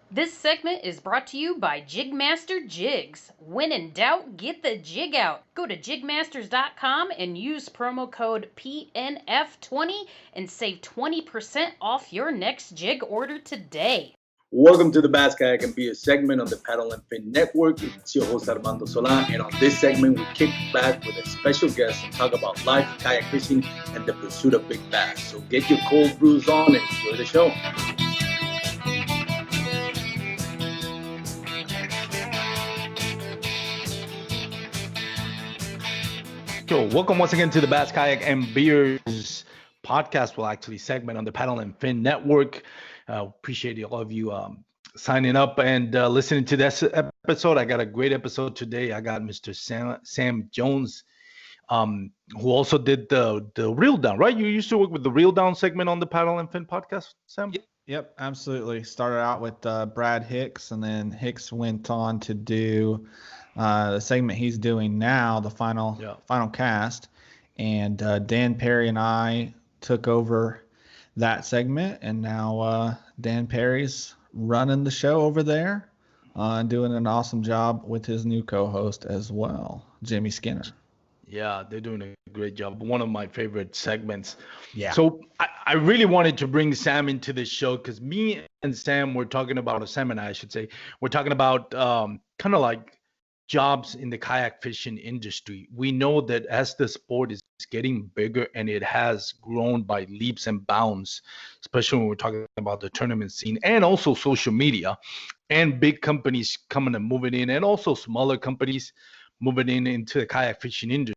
This segment is brought to you by JigMasters Jigs. When in doubt, get the jig out. Go to JigMasters.com and use promo code PNF20 and save 20% off your next jig order today. Welcome to the Bass, Kayak, and Beer segment on the Paddle and Fin Network. It's your host Armando Solan, and on this segment, we kick back with a special guest and talk about life, kayak fishing, and the pursuit of big bass. So get your cold brews on and enjoy the show. So, welcome once again to the Bass, Kayak, and Beers podcast. Well, actually, segment on the Paddle and Fin Network. Appreciate all of you signing up and listening to this episode. I got a great episode today. I got Mr. Sam Jones, who also did the Reel Down, right? You used to work with the Reel Down segment on the Paddle and Fin podcast, Sam? Yep, absolutely. Started out with Brad Hicks, and then Hicks went on to do the segment he's doing now, the final cast. And Dan Perry and I took over that segment, and now Dan Perry's running the show over there and doing an awesome job with his new co-host as well, Jimmy Skinner. Yeah, they're doing a great job. One of my favorite segments. Yeah. So I really wanted to bring Sam into this show because me and Sam were talking about, Sam and I should say, we're talking about kind of like jobs in the kayak fishing industry. We know that as the sport is getting bigger, and it has grown by leaps and bounds, especially when we're talking about the tournament scene and also social media and big companies coming and moving in, and also smaller companies moving into the kayak fishing industry.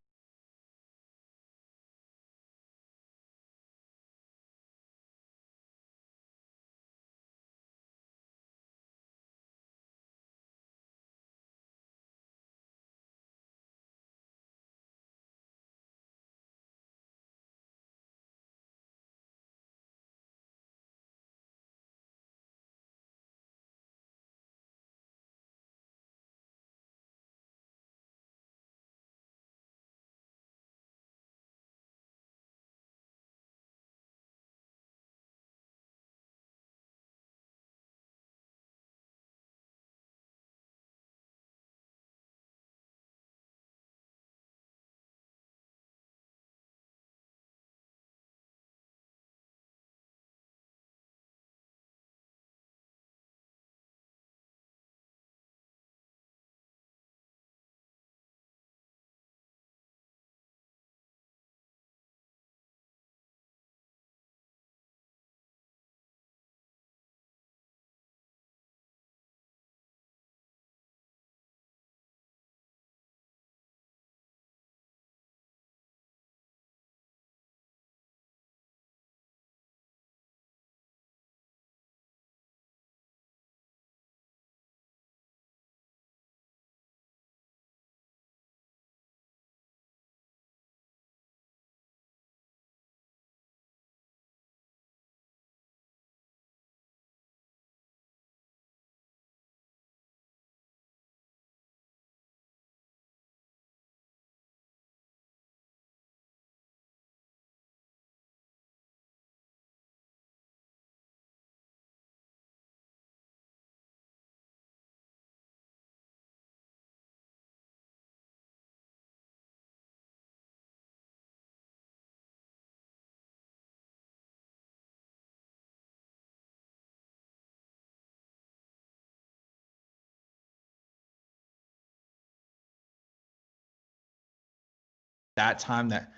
That time that,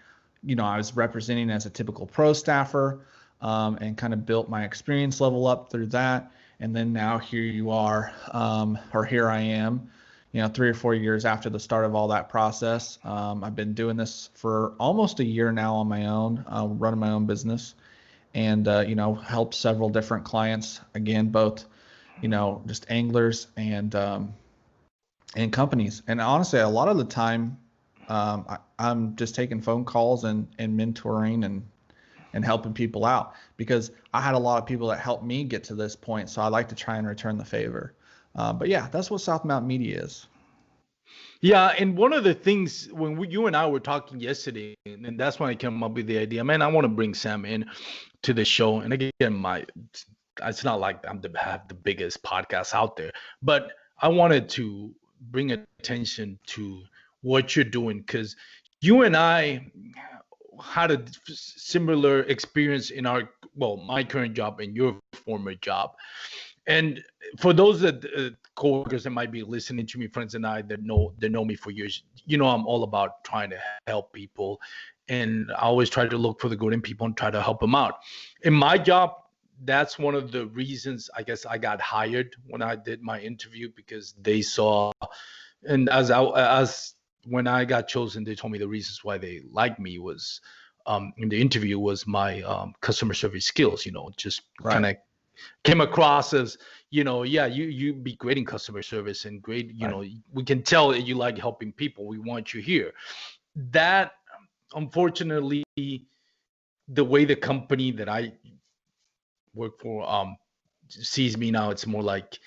I was representing as a typical pro staffer, and kind of built my experience level up through that. And then now here you are, or here I am, 3 or 4 years after the start of all that process. I've been doing this for almost a year now on my own, running my own business, and, helped several different clients, again, both, just anglers and companies. And honestly, a lot of the time, I'm just taking phone calls and mentoring and helping people out, because I had a lot of people that helped me get to this point. So I like to try and return the favor. But yeah, that's what South Mountain Media is. Yeah, and one of the things when you and I were talking yesterday, and that's when I came up with the idea, man, I want to bring Sam in to the show. And again, it's not like have the biggest podcast out there, but I wanted to bring attention to what you're doing because you and I had a similar experience in my current job and your former job. And for those that coworkers that might be listening to me, friends and I that know me for years, I'm all about trying to help people, and I always try to look for the good in people and try to help them out. In my job, that's one of the reasons I guess I got hired when I did my interview, because they saw, and as when I got chosen, they told me the reasons why they liked me was in the interview was my customer service skills. Just kind of came across as, yeah, you be great in customer service and great, we can tell that you like helping people. We want you here. That, unfortunately, the way the company that I work for sees me now, it's more like,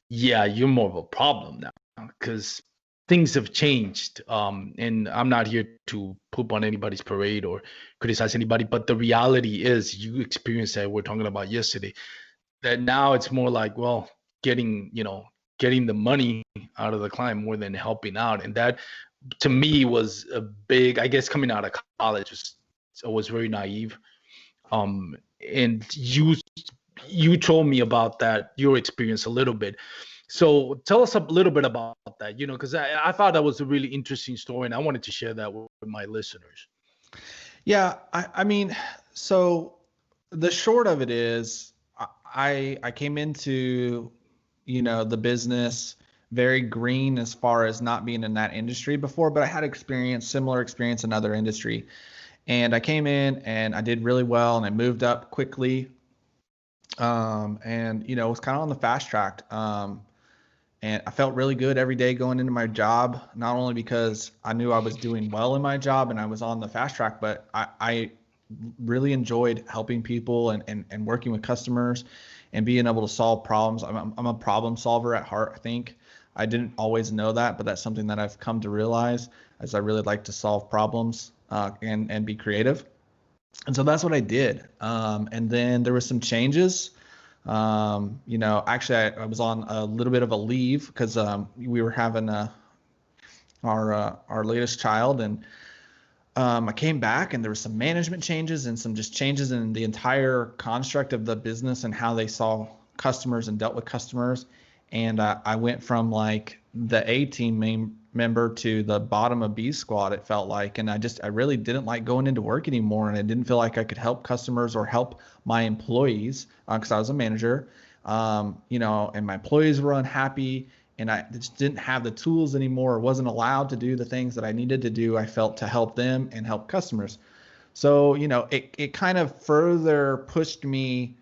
yeah, you're more of a problem now because things have changed. And I'm not here to poop on anybody's parade or criticize anybody, but the reality is, you experienced that we're talking about yesterday, that now it's more like, well, getting the money out of the client more than helping out. And that, to me, was a big, I guess, coming out of college, was very naive. And you told me about that, your experience a little bit. So tell us a little bit about that, because I thought that was a really interesting story, and I wanted to share that with my listeners. Yeah, I mean, so the short of it is, I came into, the business very green as far as not being in that industry before, but I had similar experience in other industry. And I came in and I did really well, and I moved up quickly. And was kind of on the fast track. And I felt really good every day going into my job, not only because I knew I was doing well in my job and I was on the fast track, but I really enjoyed helping people and working with customers and being able to solve problems. I'm a problem solver at heart, I think. I didn't always know that, but that's something that I've come to realize, as I really like to solve problems and be creative. And so that's what I did. And then there were some changes. Actually, I was on a little bit of a leave because we were having our latest child, and I came back, and there were some management changes and some just changes in the entire construct of the business and how they saw customers and dealt with customers. And I went from like the A team member to the bottom of B squad, it felt like. And I really didn't like going into work anymore. And I didn't feel like I could help customers or help my employees because I was a manager, and my employees were unhappy, and I just didn't have the tools anymore, or wasn't allowed to do the things that I needed to do, I felt, to help them and help customers. So, it kind of further pushed me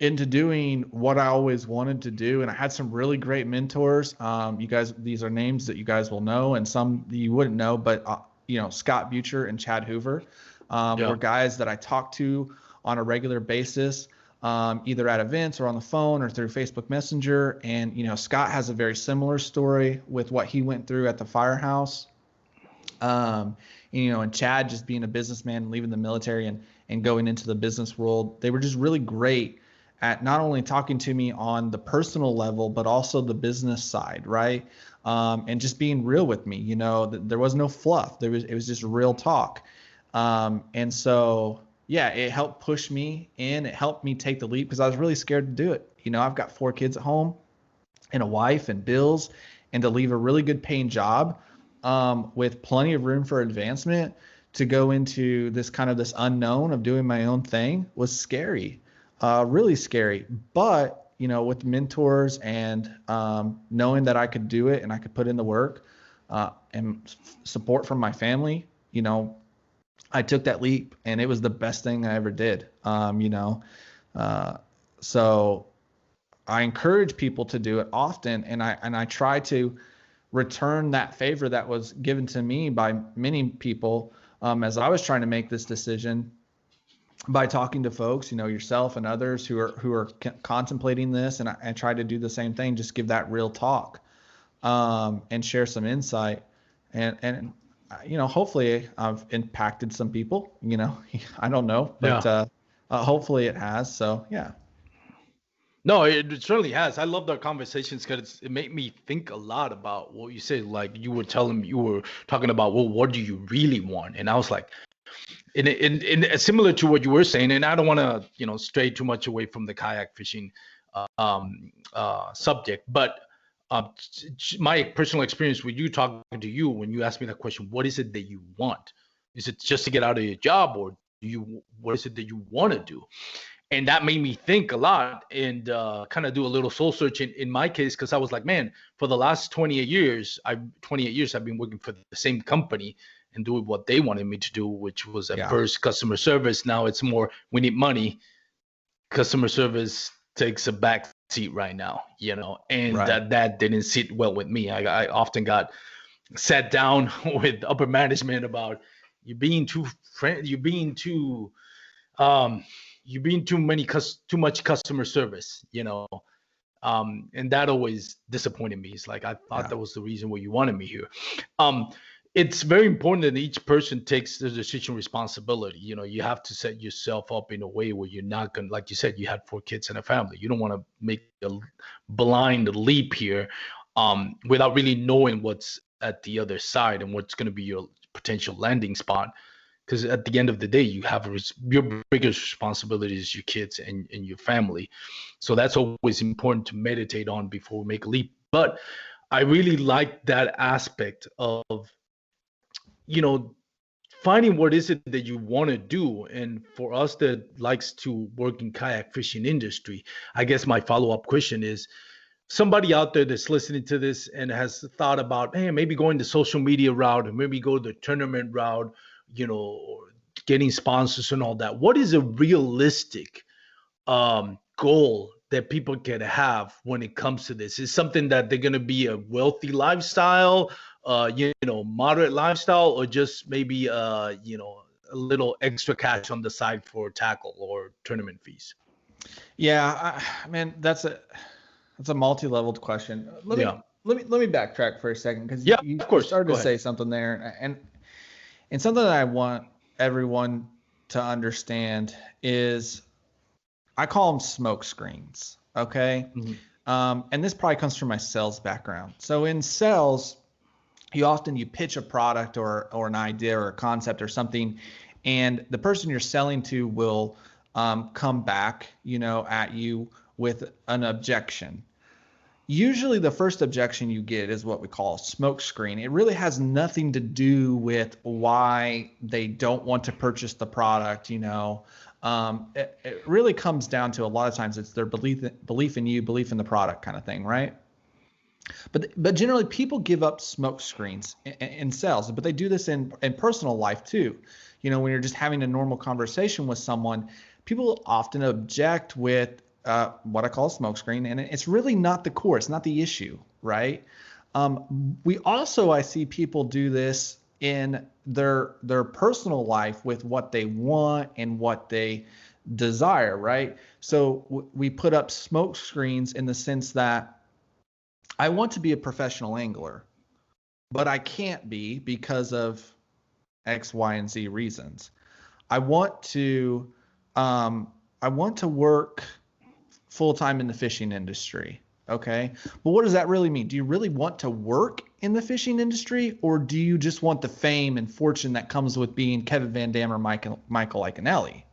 into doing what I always wanted to do. And I had some really great mentors. You guys, these are names that you guys will know, and some you wouldn't know, but Scott Butcher and Chad Hoover were guys that I talked to on a regular basis, either at events or on the phone or through Facebook Messenger. And, Scott has a very similar story with what he went through at the firehouse. And Chad, just being a businessman, leaving the military and going into the business world, they were just really great at not only talking to me on the personal level, but also the business side, right? And just being real with me. There was no fluff. It was just real talk. And so, yeah, it helped push me in. It helped me take the leap because I was really scared to do it. I've got 4 kids at home and a wife and bills, and to leave a really good paying job with plenty of room for advancement to go into this unknown of doing my own thing was scary. Really scary, but with mentors and knowing that I could do it and I could put in the work and support from my family, I took that leap, and it was the best thing I ever did. So I encourage people to do it often, and I try to return that favor that was given to me by many people as I was trying to make this decision, by talking to folks, yourself and others who are contemplating this. And I try to do the same thing, just give that real talk and share some insight. And hopefully I've impacted some people, I don't know, but hopefully it has. So, yeah. No, it certainly has. I loved our conversations because it made me think a lot about what you said. Like you were talking about, well, what do you really want? And I was like, in similar to what you were saying, and I don't want to, stray too much away from the kayak fishing subject, but my personal experience with you talking to you when you asked me that question, what is it that you want? Is it just to get out of your job, or what is it that you want to do? And that made me think a lot and kind of do a little soul searching in my case, because I was like, man, for the last 28 years I've been working for the same company and doing what they wanted me to do, which was at first customer service. Now it's more, we need money. Customer service takes a back seat right now, and Right. that didn't sit well with me. I often got sat down with upper management about you being too um you're being too much customer service, and that always disappointed me. It's like I thought that was the reason why you wanted me here. It's very important that each person takes the decision responsibility. You have to set yourself up in a way where you're not gonna, like you said, you had 4 kids and a family. You don't want to make a blind leap here without really knowing what's at the other side and what's going to be your potential landing spot. Because at the end of the day, you have your biggest responsibility is your kids and your family. So that's always important to meditate on before we make a leap. But I really like that aspect of, finding what is it that you want to do. And for us that likes to work in kayak fishing industry, I guess my follow-up question is, somebody out there that's listening to this and has thought about, hey, maybe going the social media route, or maybe go the tournament route, or getting sponsors and all that. What is a realistic goal that people can have when it comes to this? Is something that they're going to be a wealthy lifestyle, moderate lifestyle, or just maybe, a little extra cash on the side for tackle or tournament fees? Yeah, man, that's a multi-leveled question. Let me backtrack for a second, because you of course. started Go to ahead. say something there, and something that I want everyone to understand is, I call them smoke screens. Okay. And this probably comes from my sales background. So in sales, you pitch a product or an idea or a concept or something, and the person you're selling to will come back, at you with an objection. Usually the first objection you get is what we call a smoke screen. It really has nothing to do with why they don't want to purchase the product. It really comes down to, a lot of times, it's their belief in you, belief in the product kind of thing, right? But generally people give up smoke screens in sales, but they do this in personal life too. When you're just having a normal conversation with someone, people often object with what I call a smoke screen, and it's really not the core, it's not the issue, right? I see people do this in their personal life with what they want and what they desire, right? So we put up smoke screens in the sense that, I want to be a professional angler, but I can't be because of X, Y, and Z reasons. I want to work full-time in the fishing industry. Okay. But what does that really mean? Do you really want to work in the fishing industry, or do you just want the fame and fortune that comes with being Kevin Van Dam or Michael Ikanelli?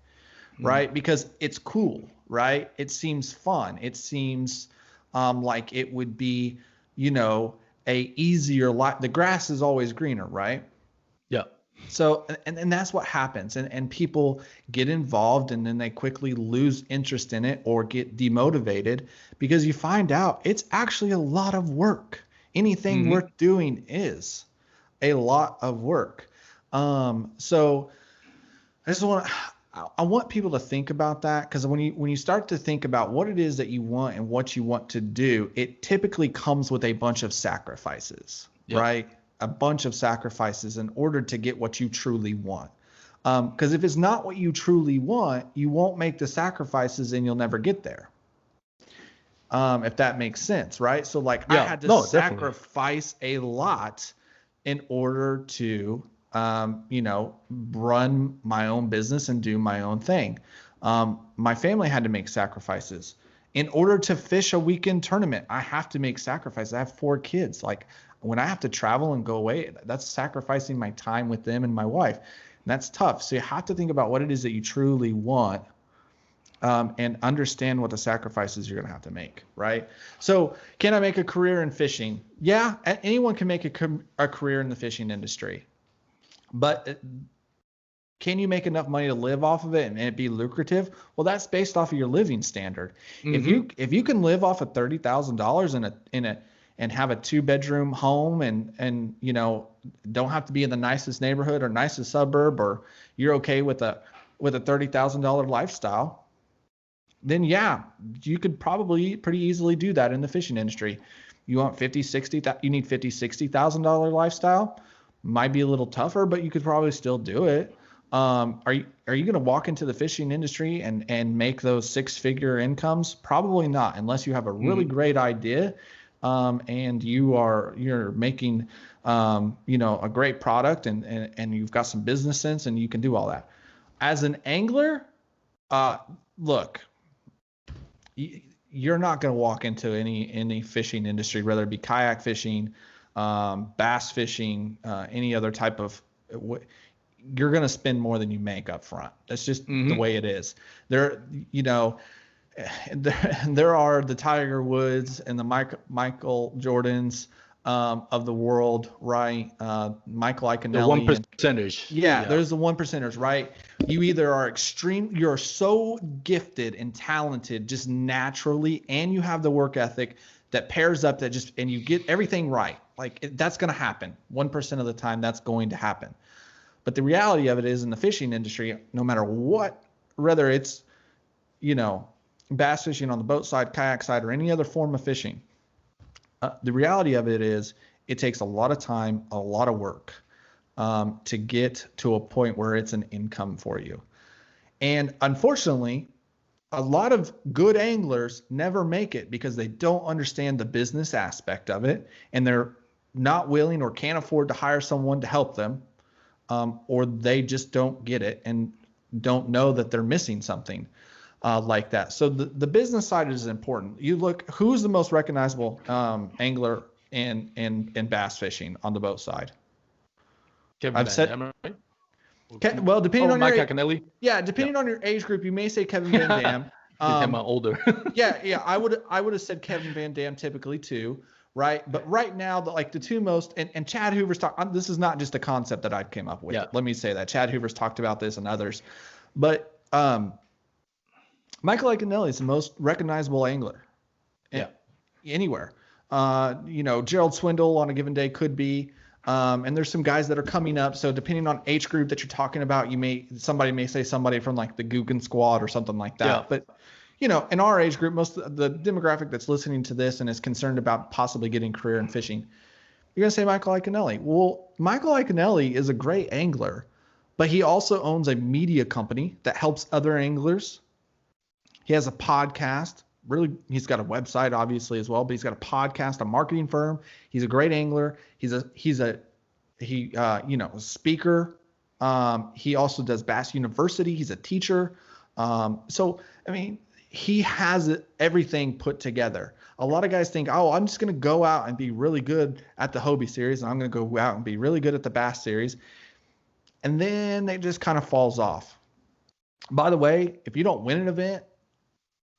Right? Because it's cool, right? It seems fun. It seems like it would be, a easier life. The grass is always greener, right? Yeah. So, and that's what happens. And people get involved, and then they quickly lose interest in it or get demotivated, because you find out it's actually a lot of work. Anything worth doing is a lot of work. So I want people to think about that, because when you start to think about what it is that you want and what you want to do, it typically comes with a bunch of sacrifices, right? A bunch of sacrifices in order to get what you truly want. Because if it's not what you truly want, you won't make the sacrifices and you'll never get there. If that makes sense, right? So I had to sacrifice a lot in order to run my own business and do my own thing. My family had to make sacrifices In order to fish a weekend tournament, I have to make sacrifices. I have 4 kids. Like when I have to travel and go away, that's sacrificing my time with them and my wife. And that's tough. So you have to think about what it is that you truly want, and understand what the sacrifices you're going to have to make, right? So can I make a career in fishing? Yeah, anyone can make a career in the fishing industry. But can you make enough money to live off of it and it be lucrative? Well, that's based off of your living standard. Mm-hmm. If you can live off of $30,000 and have a 2-bedroom home and you know, don't have to be in the nicest neighborhood or nicest suburb, or you're okay with a $30,000 lifestyle, then yeah, you could probably pretty easily do that in the fishing industry. You want you need $60,000 lifestyle. Might be a little tougher, but you could probably still do it. Are you going to walk into the fishing industry and make those 6-figure incomes? Probably not, unless you have a really great idea, and you're making you know, a great product and you've got some business sense and you can do all that. As an angler, look, you're not going to walk into any fishing industry, whether it be kayak fishing, bass fishing, any other type of. You're going to spend more than you make up front. That's just the way it is. There, you know, there are the Tiger Woods and the Michael Jordans of the world, right? Michael Ikanelli. The 1%ers. Yeah, there's the 1%ers, right? You either are you're so gifted and talented just naturally, and you have the work ethic that pairs up and you get everything right. Like that's going to happen. 1% of the time that's going to happen. But the reality of it is, in the fishing industry, no matter what, whether it's, you know, bass fishing on the boat side, kayak side, or any other form of fishing, the reality of it is it takes a lot of time, a lot of work to get to a point where it's an income for you. And unfortunately, a lot of good anglers never make it because they don't understand the business aspect of it, and they're not willing or can't afford to hire someone to help them. Or they just don't get it and don't know that they're missing something like that. So the business side is important. You look, who's the most recognizable angler in bass fishing on the boat side? Kevin Van Dam, right? Well, depending on Mike your Ikanelli. Yeah, depending on your age group, you may say Kevin Van Dam. I'm older. yeah, I would have said Kevin Van Dam typically too. Right. But right now, the 2 most, and Chad Hoover's talked, this is not just a concept that I came up with. Yeah. Let me say that. Chad Hoover's talked about this and others. But Michael Ikanelli is the most recognizable angler. Anywhere. You know, Gerald Swindle on a given day could be. And there's some guys that are coming up. So depending on age group that you're talking about, somebody may say somebody from like the Googan Squad or something like that. Yeah. But you know, in our age group, most of the demographic that's listening to this and is concerned about possibly getting a career in fishing, you're going to say Michael Ikanelli. Well, Michael Ikanelli is a great angler, but he also owns a media company that helps other anglers. He has a podcast. Really, he's got a website, obviously, as well, but he's got a podcast, a marketing firm. He's a great angler. He's a speaker. He also does Bass University. He's a teacher. So, I mean, he has everything put together. A lot of guys think, oh, I'm just going to go out and be really good at the Hobie series, and I'm going to go out and be really good at the Bass series. And then it just kind of falls off. By the way, if you don't win an event,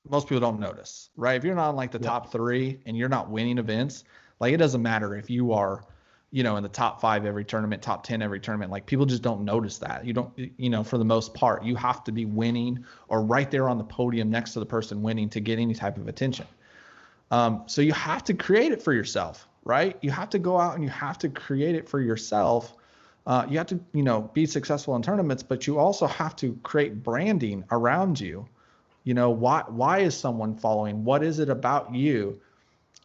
most people don't notice, right? If you're not in like the top 3 and you're not winning events, like it doesn't matter if you are, you know, in the top 5 every tournament, top 10 every tournament. Like people just don't notice that. You don't, you know, for the most part, you have to be winning or right there on the podium next to the person winning to get any type of attention. So you have to create it for yourself, right? You have to go out and you have to create it for yourself. You have to, you know, be successful in tournaments, but you also have to create branding around you. You know, why is someone following? What is it about you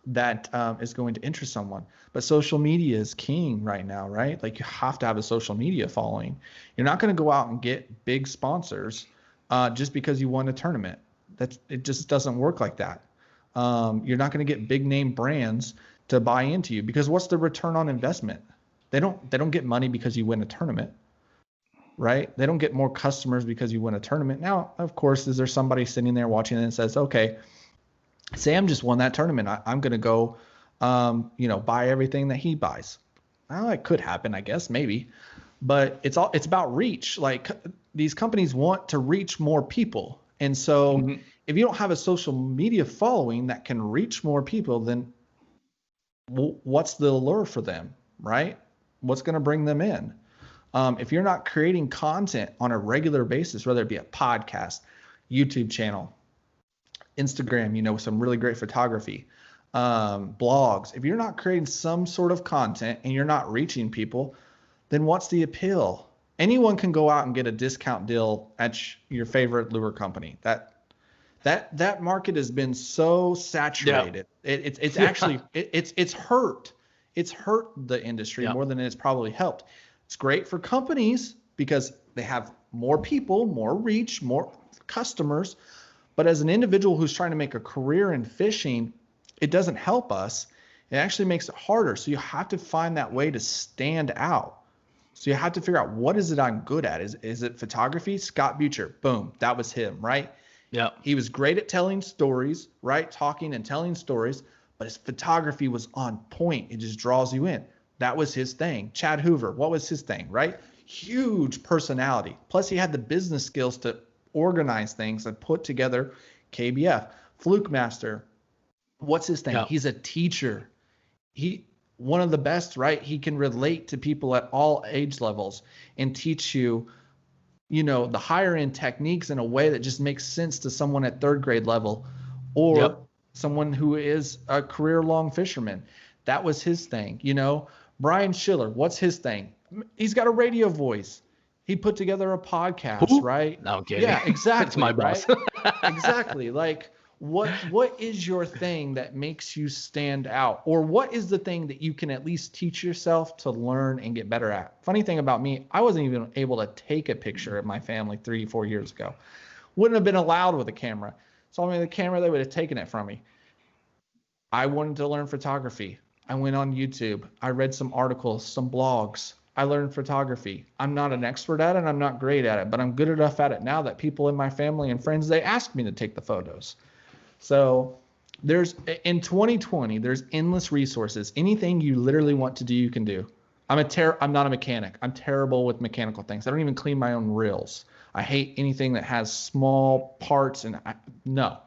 that is going to interest someone? But social media is king right now, right? Like you have to have a social media following. You're not going to go out and get big sponsors just because you won a tournament. It just doesn't work like that. You're not going to get big name brands to buy into you because what's the return on investment? They don't get money because you win a tournament, right? They don't get more customers because you win a tournament. Now, of course, is there somebody sitting there watching it and says, okay, Sam just won that tournament. I'm going to go, buy everything that he buys. Well, it could happen, I guess, maybe, but it's about reach. Like these companies want to reach more people. And so if you don't have a social media following that can reach more people, then what's the allure for them, right? What's going to bring them in? If you're not creating content on a regular basis, whether it be a podcast, YouTube channel, Instagram, with some really great photography, blogs, if you're not creating some sort of content and you're not reaching people, then what's the appeal? Anyone can go out and get a discount deal at your favorite lure company. That market has been so saturated. Yeah. It's actually it's hurt. It's hurt the industry more than it's probably helped. It's great for companies because they have more people, more reach, more customers. But as an individual who's trying to make a career in fishing, it doesn't help us. It actually makes it harder. So you have to find that way to stand out. So you have to figure out, what is it I'm good at? Is it photography? Scott Butcher, boom, that was him, right? Yeah. He was great at telling stories, right? Talking and telling stories, but his photography was on point. It just draws you in. That was his thing. Chad Hoover, what was his thing, right? Huge personality. Plus he had the business skills to organize things and put together KBF. Fluke Master, what's his thing? Yeah. He's a teacher. One of the best, right? He can relate to people at all age levels and teach you, the higher end techniques in a way that just makes sense to someone at third grade level or someone who is a career long fisherman. That was his thing. Brian Schiller, what's his thing? He's got a radio voice. He put together a podcast, right? No, I'm kidding. Yeah, exactly. That's my boss. Right? Exactly. Like, what is your thing that makes you stand out? Or what is the thing that you can at least teach yourself to learn and get better at? Funny thing about me, I wasn't even able to take a picture of my family 3-4 years ago. Wouldn't have been allowed with a camera. Saw me with a camera, they would have taken it from me. I wanted to learn photography. I went on YouTube. I read some articles, some blogs. I learned photography. I'm not an expert at it. I'm not great at it, but I'm good enough at it now that people in my family and friends, they ask me to take the photos. So in 2020, there's endless resources. Anything you literally want to do, you can do. I'm not a mechanic. I'm terrible with mechanical things. I don't even clean my own reels. I hate anything that has small parts no.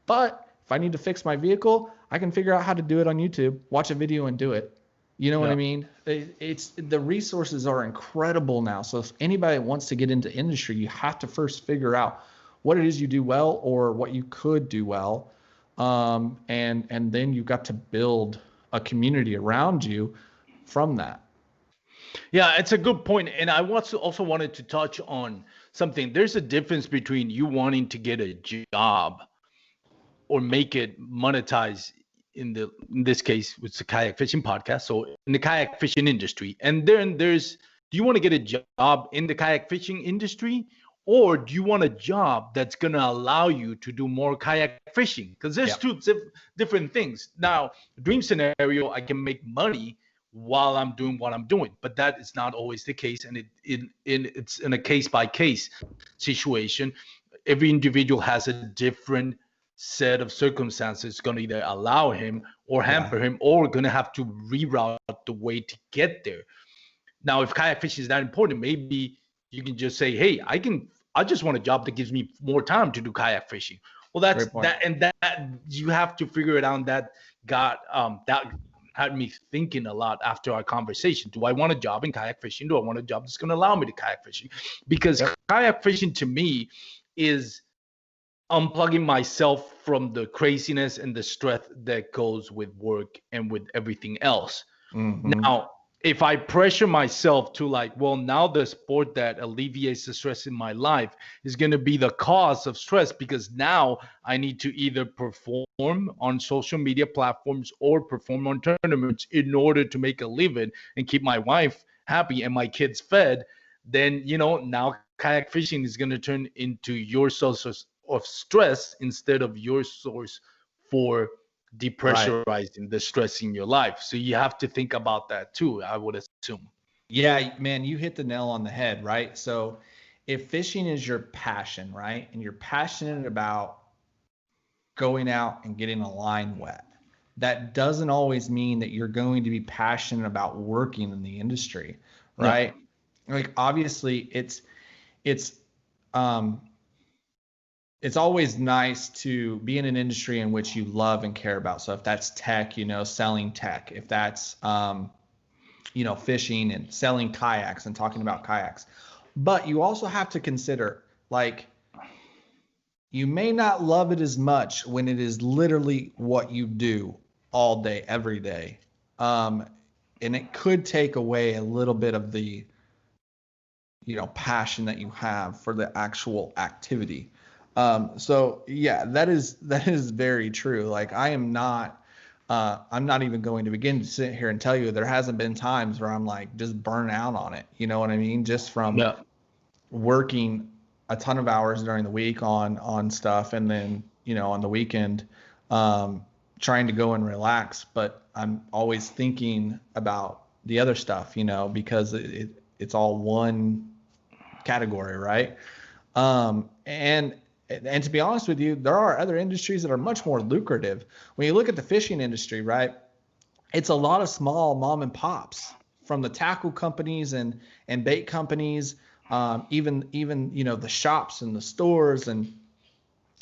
But if I need to fix my vehicle, I can figure out how to do it on YouTube, watch a video and do it. You know what I mean? It's the resources are incredible now. So if anybody wants to get into industry, you have to first figure out what it is you do well or what you could do well. And then you've got to build a community around you from that. Yeah, it's a good point. And I also wanted to touch on something. There's a difference between you wanting to get a job or make it monetize in this case, it's a kayak fishing podcast. So in the kayak fishing industry, and then do you want to get a job in the kayak fishing industry, or do you want a job that's going to allow you to do more kayak fishing? Because there's two different things. Now, dream scenario, I can make money while I'm doing what I'm doing, but that is not always the case. And it's in a case by case situation. Every individual has a different set of circumstances going to either allow him or hamper him, or going to have to reroute the way to get there. Now, if kayak fishing is that important, maybe you can just say, hey, I just want a job that gives me more time to do kayak fishing. Well, that's that, and that you have to figure it out. That had me thinking a lot after our conversation. Do I want a job in kayak fishing? Do I want a job that's going to allow me to kayak fishing? Because kayak fishing to me is unplugging myself from the craziness and the stress that goes with work and with everything else. Now, if I pressure myself to now the sport that alleviates the stress in my life is going to be the cause of stress, because now I need to either perform on social media platforms or perform on tournaments in order to make a living and keep my wife happy and my kids fed, then, now kayak fishing is going to turn into your source of stress instead of your source for depressurizing the stress in your life. So you have to think about that too, I would assume. Yeah, man, you hit the nail on the head, right? So if fishing is your passion, right, and you're passionate about going out and getting a line wet. That doesn't always mean that you're going to be passionate about working in the industry, right? Yeah. Like obviously it's always nice to be in an industry in which you love and care about. So if that's tech, selling tech, if that's fishing and selling kayaks and talking about kayaks. But you also have to consider, like, you may not love it as much when it is literally what you do all day, every day. And it could take away a little bit of the, passion that you have for the actual activity. So yeah, that is very true. Like I'm not even going to begin to sit here and tell you there hasn't been times where I'm like just burnt out on it. You know what I mean? Just from working a ton of hours during the week on stuff, and then on the weekend trying to go and relax. But I'm always thinking about the other stuff, because it's all one category, right? And to be honest with you, there are other industries that are much more lucrative. When you look at the fishing industry, right, it's a lot of small mom and pops, from the tackle companies and bait companies, even the shops and the stores and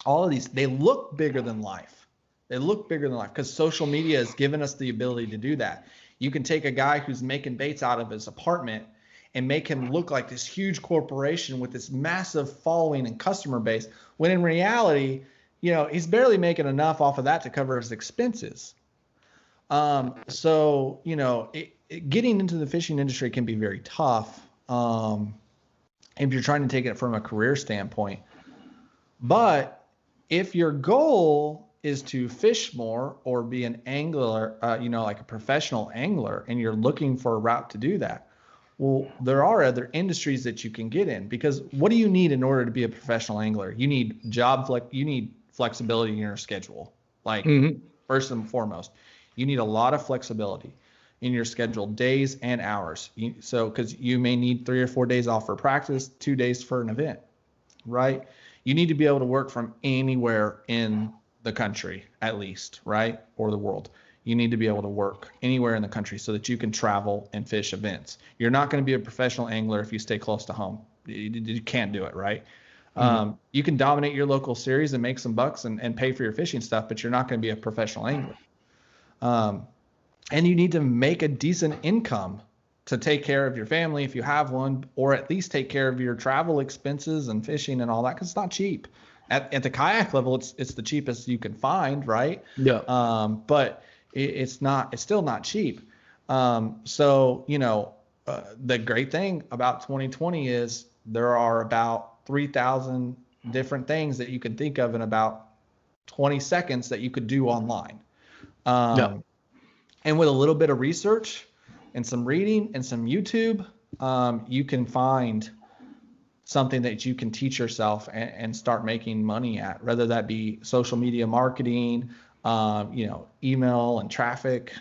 all of these. They look bigger than life. They look bigger than life because social media has given us the ability to do that. You can take a guy who's making baits out of his apartment and make him look like this huge corporation with this massive following and customer base, when in reality, he's barely making enough off of that to cover his expenses. So getting into the fishing industry can be very tough if you're trying to take it from a career standpoint. But if your goal is to fish more or be an angler, like a professional angler, and you're looking for a route to do that, well, there are other industries that you can get in, because what do you need in order to be a professional angler? You need you need flexibility in your schedule. Like first and foremost, you need a lot of flexibility in your schedule, days and hours. So, because you may need 3 or 4 days off for practice, 2 days for an event, right? You need to be able to work from anywhere in the country, at least, right? Or the world. You need to be able to work anywhere in the country so that you can travel and fish events. You're not going to be a professional angler if you stay close to home. You can't do it, right? You can dominate your local series and make some bucks and pay for your fishing stuff, but you're not going to be a professional angler. And you need to make a decent income to take care of your family if you have one, or at least take care of your travel expenses and fishing and all that, because it's not cheap. At the kayak level, it's the cheapest you can find, right? Yeah. But it's still not cheap. So the great thing about 2020 is there are about 3,000 different things that you can think of in about 20 seconds that you could do online. And with a little bit of research and some reading and some YouTube, you can find something that you can teach yourself and start making money at, whether that be social media marketing, email and traffic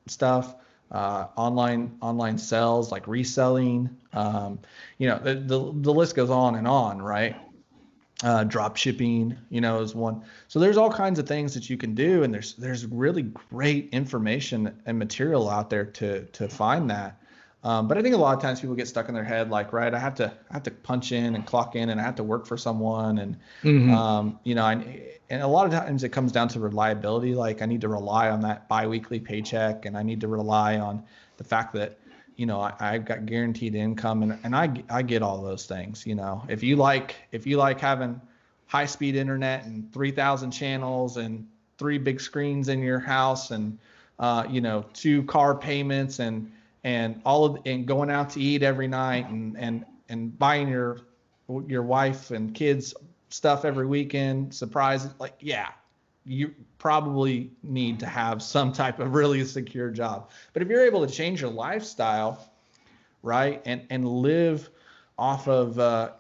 stuff, online sales like reselling, the list goes on and on, right? Drop shipping, is one. So there's all kinds of things that you can do, and there's really great information and material out there to find that. But I think a lot of times people get stuck in their head, like, right, I have to punch in and clock in, and I have to work for someone, and and a lot of times it comes down to reliability. Like, I need to rely on that biweekly paycheck, and I need to rely on the fact that I've got guaranteed income, and I get all those things. If you like having high speed internet and 3,000 channels and 3 big screens in your house, and 2 car payments and going out to eat every night and buying your wife and kids stuff every weekend, surprises, like, yeah, you probably need to have some type of really secure job. But if you're able to change your lifestyle, right, and live off of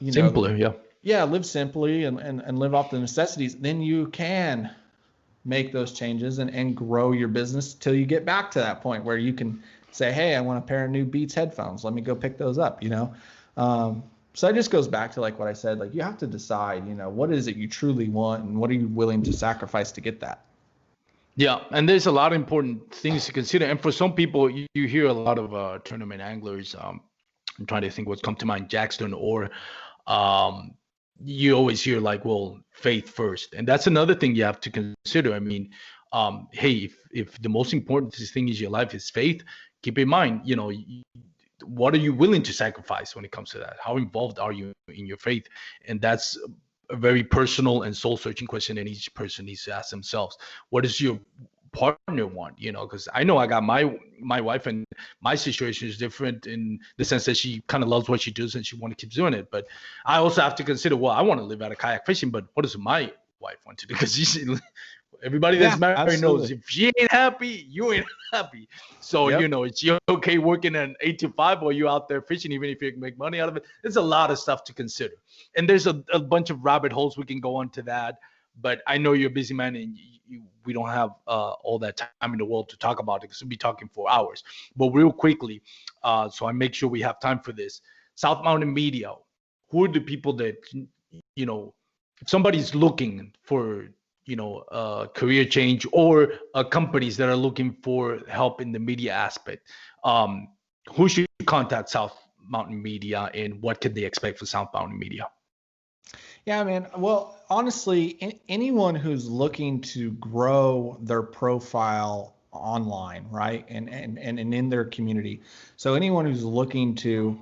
simpler, live simply and live off the necessities, then you can make those changes and grow your business till you get back to that point where you can say, hey, I want a pair of new Beats headphones. Let me go pick those up, So that just goes back to like what I said, like you have to decide, what is it you truly want and what are you willing to sacrifice to get that? Yeah, and there's a lot of important things to consider. And for some people, you hear a lot of tournament anglers. I'm trying to think what's come to mind, Jackson, or um, you always hear like, well, faith first, and that's another thing you have to consider. I mean, hey, if the most important thing is your life is faith, keep in mind, what are you willing to sacrifice when it comes to that? How involved are you in your faith? And that's a very personal and soul searching question that each person needs to ask themselves. What does your partner want? Because I know I got my wife, and my situation is different in the sense that she kind of loves what she does and she want to keep doing it. But I also have to consider, well, I want to live out of kayak fishing, but what does my wife want to do? Because everybody that's married absolutely. knows if she ain't happy, you ain't happy. So, Yep. It's you okay working an 8 to 5 or you out there fishing, even if you can make money out of it. There's a lot of stuff to consider. And there's a bunch of rabbit holes we can go on to that. But I know you're a busy man and we don't have all that time in the world to talk about it because we'll be talking for hours. But real quickly, so I make sure we have time for this. South Mountain Media, who are the people that, if somebody's looking for career change or companies that are looking for help in the media aspect, who should contact South Mountain Media and what can they expect for South Mountain Media? Yeah, man. Well, honestly, anyone who's looking to grow their profile online, right, and in their community. So anyone who's looking to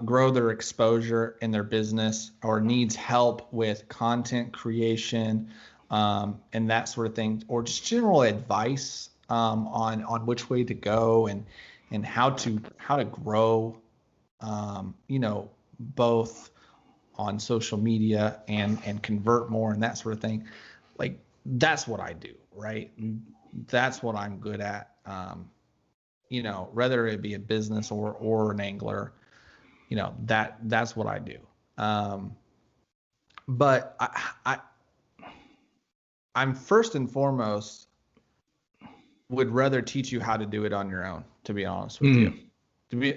grow their exposure in their business or needs help with content creation, and that sort of thing, or just general advice on which way to go and how to grow, both on social media and convert more and that sort of thing. Like that's what I do, right? That's what I'm good at. Whether it be a business or an angler, that's what I do. But I'm first and foremost would rather teach you how to do it on your own, to be honest with you.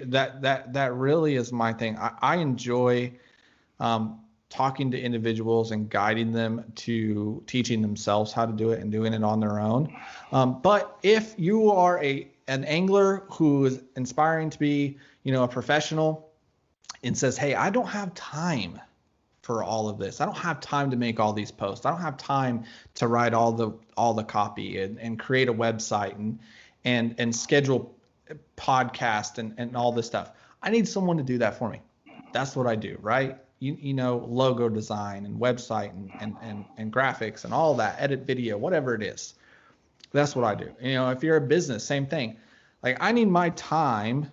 That really is my thing. I enjoy talking to individuals and guiding them to teaching themselves how to do it and doing it on their own. But if you are an angler who is aspiring to be, a professional and says, hey, I don't have time for all of this. I don't have time to make all these posts. I don't have time to write all the copy and create a website and schedule podcast and all this stuff. I need someone to do that for me. That's what I do, right? Logo design and website and graphics and all that, edit video, whatever it is. That's what I do. If you're a business, same thing. Like I need my time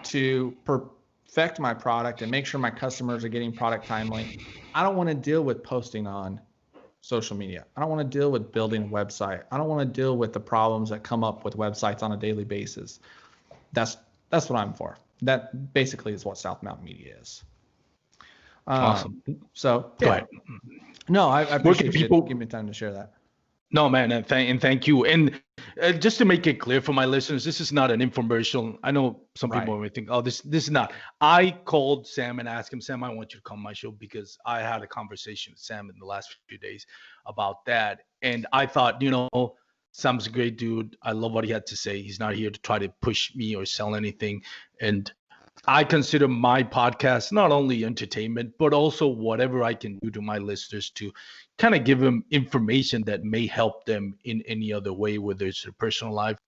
to perfect my product and make sure my customers are getting product timely. I don't want to deal with posting on social media. I don't want to deal with building a website. I don't want to deal with the problems that come up with websites on a daily basis. That's what I'm for. That basically is what South Mountain Media is. Awesome. So yeah. Go ahead. No, I appreciate you giving me time to share that. No, man, and thank you. And just to make it clear for my listeners, this is not an infomercial. I know some people may think, oh, this is not. I called Sam and asked him, Sam, I want you to come on my show because I had a conversation with Sam in the last few days about that. And I thought, Sam's a great dude. I love what he had to say. He's not here to try to push me or sell anything. And I consider my podcast not only entertainment, but also whatever I can do to my listeners to kind of give them information that may help them in any other way, whether it's their personal life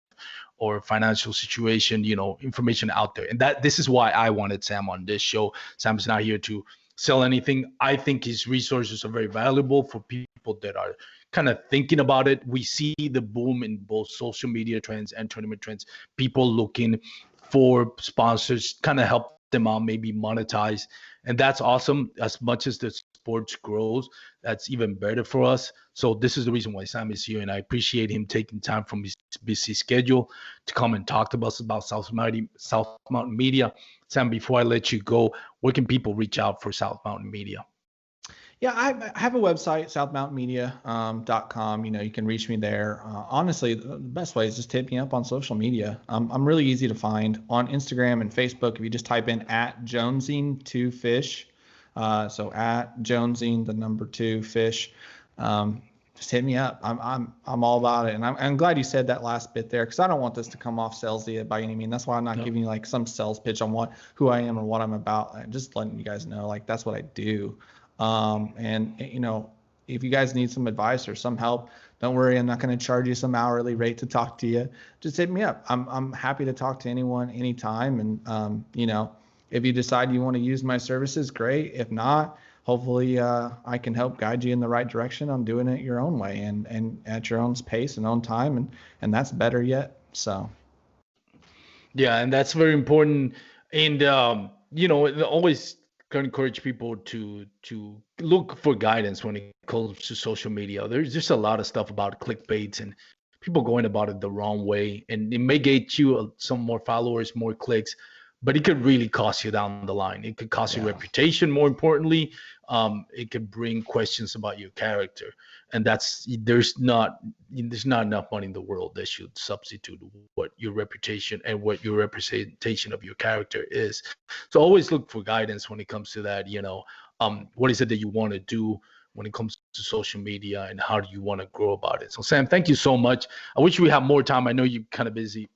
or financial situation, information out there. And this is why I wanted Sam on this show. Sam's not here to sell anything. I think his resources are very valuable for people that are kind of thinking about it. We see the boom in both social media trends and tournament trends, people looking for sponsors, kind of help them out, maybe monetize. And that's awesome. As much as the sports grows, that's even better for us. So this is the reason why Sam is here. And I appreciate him taking time from his busy schedule to come and talk to us about South Mountain Media. Sam, before I let you go, where can people reach out for South Mountain Media? Yeah, I have a website, southmountainmedia.com. You can reach me there. Honestly, the best way is just hit me up on social media. I'm really easy to find on Instagram and Facebook. If you just type in @Jonesing2Fish, so @Jonesing, the number 2Fish, just hit me up. I'm all about it. And I'm glad you said that last bit there, because I don't want this to come off salesy by any means. That's why I'm not giving you like some sales pitch on who I am or what I'm about. I'm just letting you guys know, like, that's what I do. And if you guys need some advice or some help, don't worry, I'm not going to charge you some hourly rate to talk to you. Just hit me up. I'm happy to talk to anyone anytime. And if you decide you want to use my services, great. If not, hopefully I can help guide you in the right direction on doing it your own way and at your own pace and own time, and that's better yet. So yeah, and that's very important. And always encourage people to look for guidance when it comes to social media. There's just a lot of stuff about clickbaits and people going about it the wrong way, and it may get you some more followers, more clicks, but it could really cost you down the line. It could cost you reputation. More importantly, it could bring questions about your character, and there's not enough money in the world that should substitute what your reputation and what your representation of your character is. So always look for guidance when it comes to that. What is it that you want to do when it comes to social media, and how do you want to grow about it? So Sam, thank you so much. I wish we had more time. I know you're kind of busy.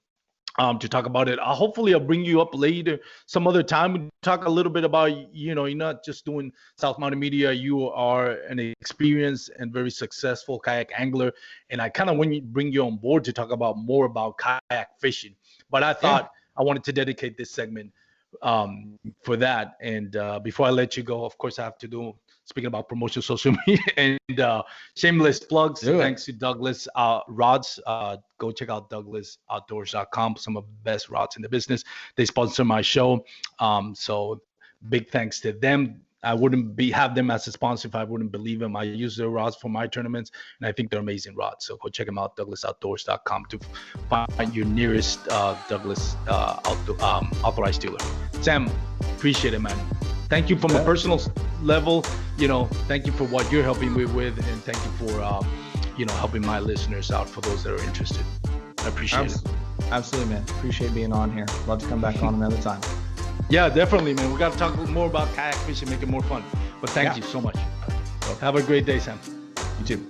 To talk about it. Hopefully I'll bring you up later some other time. We talk a little bit about, you're not just doing South Mountain Media. You are an experienced and very successful kayak angler. And I kind of want to bring you on board to talk about more about kayak fishing. But I thought I wanted to dedicate this segment for that. And before I let you go, of course, I have to speaking about promotion, social media, and shameless plugs. Thanks to Douglas Rods. Go check out douglasoutdoors.com. Some of the best rods in the business. They sponsor my show. So big thanks to them. I wouldn't have them as a sponsor if I wouldn't believe them. I use their rods for my tournaments, and I think they're amazing rods. So go check them out, douglasoutdoors.com, to find your nearest Douglas authorized dealer. Sam, appreciate it, man. Thank you from a personal level. Thank you for what you're helping me with, and thank you for helping my listeners out, for those that are interested. I appreciate it. Absolutely, man. Appreciate being on here. Love to come back on another time. Yeah, definitely, man. We got to talk more about kayak fishing, make it more fun. But thank you so much. Have a great day, Sam. You too.